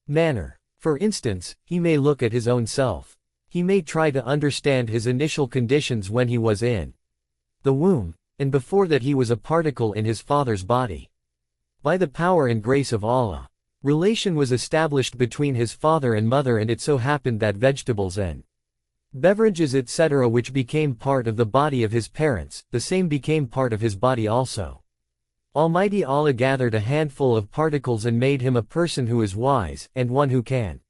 manner. For instance, he may look at his own self. He may try to understand his initial conditions when he was in the womb, and before that he was a particle in his father's body. By the power and grace of Allah, relation was established between his father and mother, and it so happened that vegetables and beverages etc. which became part of the body of his parents, the same became part of his body also. Almighty Allah gathered a handful of particles and made him a person who is wise, and one who can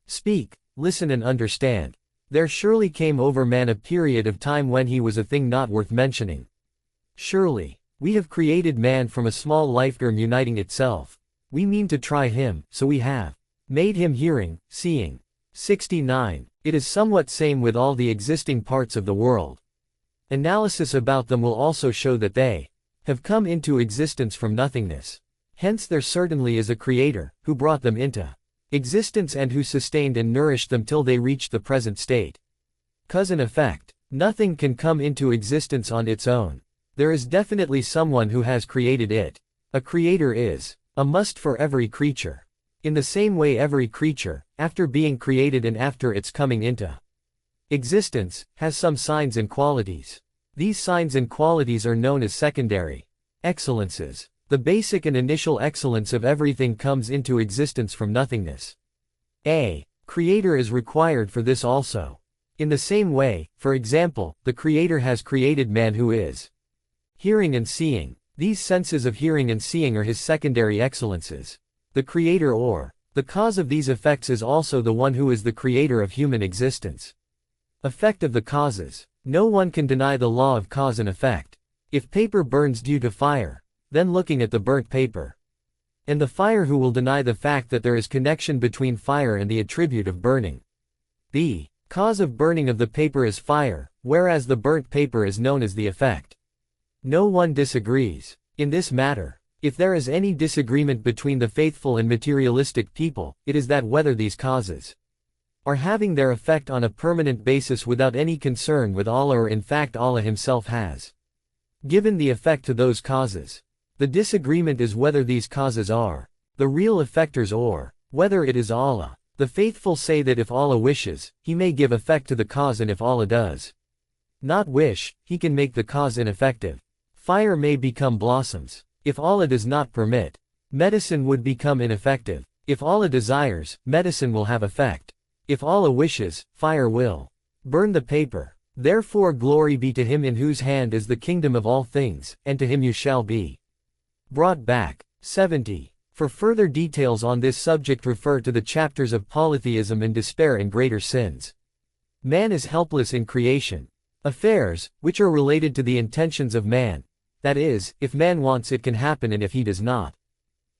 speak, listen and understand. There surely came over man a period of time when he was a thing not worth mentioning. Surely, we have created man from a small life-germ uniting itself. We mean to try him, so we have made him hearing, seeing. 69. It is somewhat same with all the existing parts of the world. Analysis about them will also show that they have come into existence from nothingness. Hence there certainly is a creator, who brought them into existence and who sustained and nourished them till they reached the present state. Cause and effect. Nothing can come into existence on its own. There is definitely someone who has created it. A creator is a must for every creature. In the same way every creature, after being created and after its coming into existence, has some signs and qualities. These signs and qualities are known as secondary excellences. The basic and initial excellence of everything comes into existence from nothingness. A creator is required for this also. In the same way, for example, the creator has created man who is hearing and seeing. These senses of hearing and seeing are his secondary excellences. The creator or the cause of these effects is also the one who is the creator of human existence. Effect of the causes. No one can deny the law of cause and effect. If paper burns due to fire, then looking at the burnt paper. And the fire, who will deny the fact that there is connection between fire and the attribute of burning? The cause of burning of the paper is fire, whereas the burnt paper is known as the effect. No one disagrees in this matter. If there is any disagreement between the faithful and materialistic people, it is that whether these causes are having their effect on a permanent basis without any concern with Allah, or in fact Allah himself has given the effect to those causes. The disagreement is whether these causes are the real effectors or whether it is Allah. The faithful say that if Allah wishes, he may give effect to the cause, and if Allah does not wish, he can make the cause ineffective. Fire may become blossoms. If Allah does not permit, medicine would become ineffective. If Allah desires, medicine will have effect. If Allah wishes, fire will burn the paper. Therefore glory be to him in whose hand is the kingdom of all things, and to him you shall be brought back. 70. For further details on this subject refer to the chapters of polytheism and despair and greater sins. Man is helpless in creation affairs, which are related to the intentions of man. That is, if man wants, it can happen, and if he does not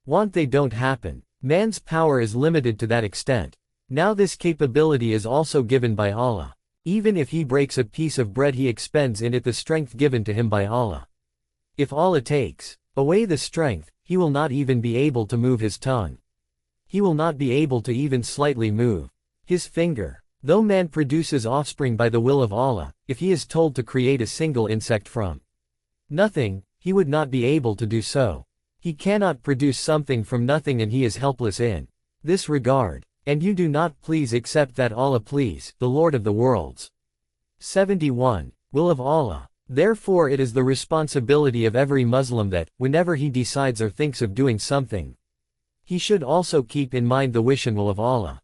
want, they don't happen. Man's power is limited to that extent. Now this capability is also given by Allah. Even if he breaks a piece of bread, he expends in it the strength given to him by Allah. If Allah takes away the strength, he will not even be able to move his tongue. He will not be able to even slightly move his finger. Though man produces offspring by the will of Allah, if he is told to create a single insect from nothing, he would not be able to do so. He cannot produce something from nothing, and he is helpless in this regard. And you do not please except that Allah please, the Lord of the worlds. 71. Will of Allah. Therefore it is the responsibility of every Muslim that, whenever he decides or thinks of doing something, he should also keep in mind the wish and will of Allah.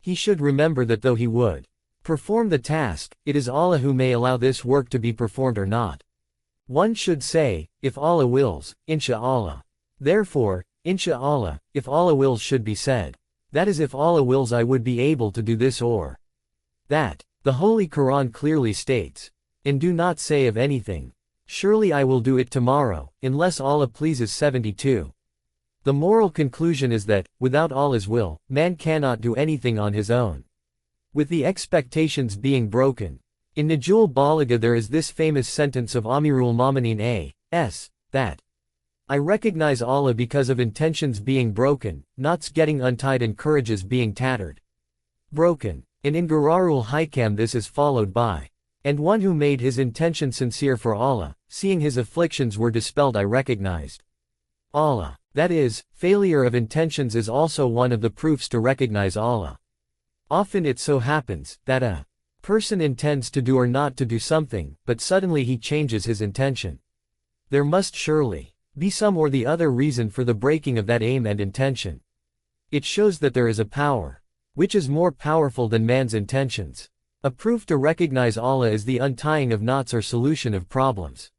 He should remember that though he would perform the task, it is Allah who may allow this work to be performed or not. One should say, if Allah wills, insha'Allah. Therefore, insha'Allah, if Allah wills should be said. That is, if Allah wills I would be able to do this or that. The Holy Quran clearly states, and do not say of anything, surely I will do it tomorrow, unless Allah pleases. 72. The moral conclusion is that, without Allah's will, man cannot do anything on his own. With the expectations being broken. In Najul Balagha there is this famous sentence of Amirul Mu'minin A.S. that I recognize Allah because of intentions being broken, knots getting untied and courages being tattered. Broken. And in Gararul Hikam this is followed by, and one who made his intention sincere for Allah, seeing his afflictions were dispelled I recognized Allah. That is, failure of intentions is also one of the proofs to recognize Allah. Often it so happens that a person intends to do or not to do something, but suddenly he changes his intention. There must surely be some or the other reason for the breaking of that aim and intention. It shows that there is a power which is more powerful than man's intentions. A proof to recognize Allah is the untying of knots or solution of problems.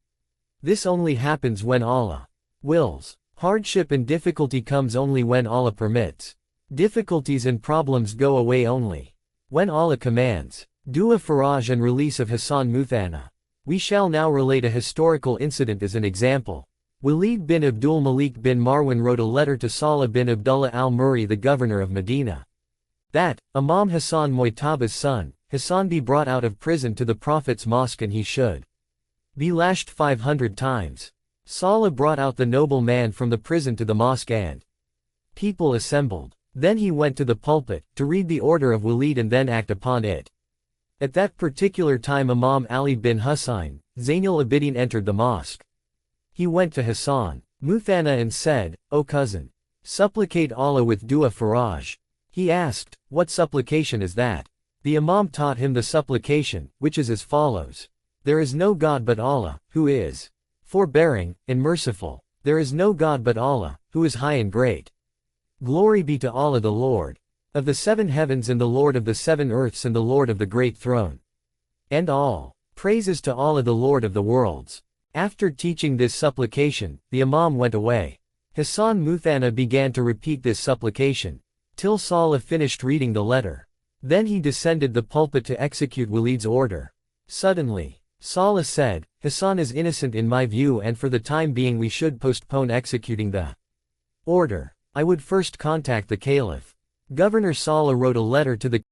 This only happens when Allah wills. Hardship and difficulty comes only when Allah permits. Difficulties and problems go away only when Allah commands. Dua Faraj and release of Hassan Muthanna. We shall now relate a historical incident as an example. Walid bin Abdul Malik bin Marwan wrote a letter to Salih bin Abdullah al-Murri, the governor of Medina, that Imam Hassan Mu'taba's son, Hassan, be brought out of prison to the Prophet's mosque and he should be lashed 500 times. Salih brought out the noble man from the prison to the mosque and people assembled. Then he went to the pulpit to read the order of Walid and then act upon it. At that particular time Imam Ali bin Husayn, Zainul Abidin, entered the mosque. He went to Hassan Muthanna and said, "O cousin, supplicate Allah with Dua Faraj." He asked, "What supplication is that?" The Imam taught him the supplication, which is as follows. There is no God but Allah, who is forbearing and merciful. There is no God but Allah, who is high and great. Glory be to Allah, the Lord of the 7 heavens and the Lord of the 7 earths and the Lord of the great throne. And all praises to Allah, the Lord of the worlds. After teaching this supplication, the Imam went away. Hassan Muthanna began to repeat this supplication till Salih finished reading the letter. Then he descended the pulpit to execute Walid's order. Suddenly, Salih said, "Hassan is innocent in my view, and for the time being we should postpone executing the order. I would first contact the Caliph." Governor Salih wrote a letter to the